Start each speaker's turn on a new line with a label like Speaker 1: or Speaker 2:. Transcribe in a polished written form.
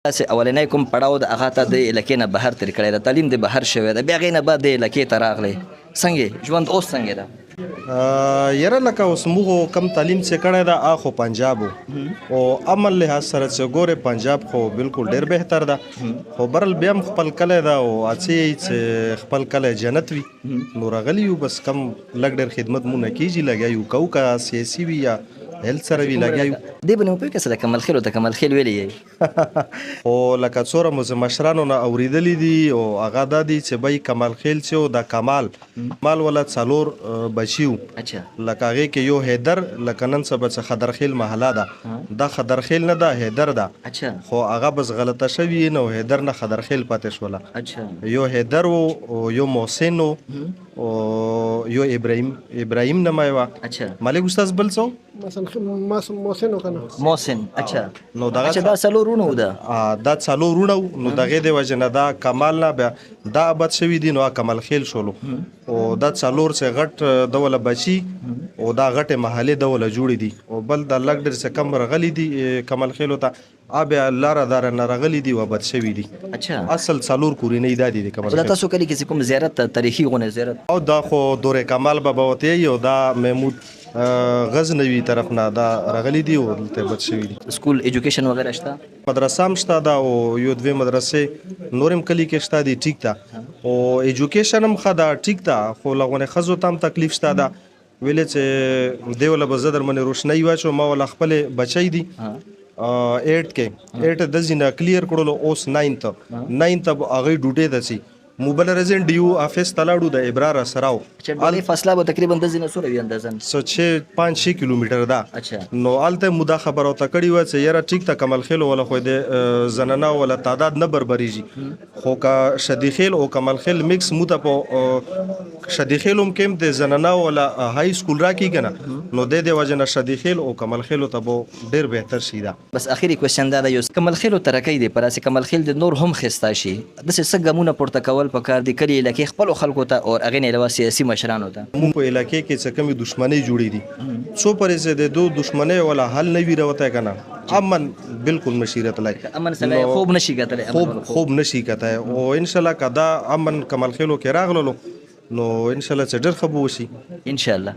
Speaker 1: تاسې اولنی کوم پړاو د هغه ته د علاقې نه بهر تېر کړی ده، تعلیم د بهر شوی ده، بیا هغې نه بعد د علاقې ته راغلی. څنګه ژوند اوس څنګه ده؟
Speaker 2: یاره لکه اوس موږ کم تعلیم چې کړی ده هغه خو پنجاب و او امن لحاظ سره چې ګورې پنجاب خو بالکل ډېر بهتر ده، خو برل بیا هم خپل کلی ده او هڅې چې خپل کلی جنت وي. نو راغلي یو بس کم لږ ډېر خدمت مونه کېږي، لګیا یو کوو که سیاسي وي یا هیلث سره وي لګیا یو.
Speaker 1: دې به نو پوهېږې که څه د کمل خیلو ته کمل خیل ویلی یې
Speaker 2: خو لکه څومره مو زه مشرانو نه اورېدلي دي او هغه دا دي چې بی کمال خیل چې و د کمال والا څلور بچي وو،
Speaker 1: اچھا
Speaker 2: لکه هغې کې یو حیدر، لکه نن سبا چې خدرخیل محله ده دا خدرخیل نه ده حیدر ده،
Speaker 1: اچھا
Speaker 2: خو هغه بس غلطه شوي نو حیدر نه خدرخیل پاتې شوله.
Speaker 1: اچھا
Speaker 2: یو حیدر و او یو محسن و او یو ابراهیم نمای وه.
Speaker 1: اچھا
Speaker 2: مالک استاذ بل څه
Speaker 3: محسن وکنه
Speaker 1: محسن. اچھا
Speaker 2: نو دغه
Speaker 1: اچھا دا څلور وروڼه وو ده؟
Speaker 2: دا څلور وروڼه وو، نو دغې د وجې نه دا کمال نه بیا دا ابد شوي دي نو کمال خیل شولو. او دا څلور چې غټ دوله بچي او دا غټې محلې دوله جوړې دي او بل دا لږ ډېر څه کم رغلي دي کمال خیلو ته بیا لاره داره نه رغلي دي او ابد شوي دي.
Speaker 1: اچھا
Speaker 2: اصل څلور کورنۍ دا دي د کمال
Speaker 1: دا
Speaker 2: خیل.
Speaker 1: تاسو کلي کې چې کوم زیارت تاریخي غونې زیارت
Speaker 2: او دا خو دور کمال بابا وتی او دا محمود غزنوي طرف نه دا رغلي دي او دلته بد شوي دي.
Speaker 1: سکول ایجوکیشن وغیره شته؟
Speaker 2: مدرسه هم شته ده او یو دوې مدرسې نورم کلي کې شته دي، ټیک ده. او ایجوکیشن هم ښه ده، ټیک ده، خو لغونې ښځو ته هم تکلیف شته ده. ویلې چې دی وله به زه در باندې روشنۍ واچوم، ما وله خپلې بچی دي 8 کې 8 د ځینه کلیر کړلو، اوس 9th به هغوی ډوډۍ ده سي موبایل رزن ډیو افیس تلاړو د ابرار سراو.
Speaker 1: چې ډېرې فاصله به تقریبا د ځینې څومره وي اندازن؟
Speaker 2: څه 5-6 کیلومتر ده.
Speaker 1: اچھا
Speaker 2: نو هلته مو دا خبره ورته کړې وه چې یاره ټیک ته کمل خیل وله خو د زنانه وله تعداد نه بربریږي، خو که شدي خیل او کمل خیل میکس مو ته په شدي خیل هم کې د زنانه وله های سکول راکېږي که نه، نو د دې وجې نه شدي خیل او کمل خیلو ته به ډېر بهتر شي ده.
Speaker 1: بس اخیری کوېسچن دا ده یو کمل خیلو ترقۍ دی، پر هسې کمل خیل د نور هم ښایسته شي، داسې څه ګامونه پورته کول پکار دي کلي علاقې خپلو خلکو ته او هغې نه علاوه سیاسي مشرانو ته؟
Speaker 2: مونږ په علاقې کې چې کومې دښمنۍ جوړې دي څو پرې چې د دو دښمنۍ ولا حل نه وي راوتی که نه، امن بالکل نشي راتلی،
Speaker 1: امن سړی خوب نشي کتلی،
Speaker 2: خوب نشي کتی. او انشاءالله که دا امن کمل خیلو کې راغللو نو انشاءالله چې ډېر ښه به وشي
Speaker 1: انشاءالله.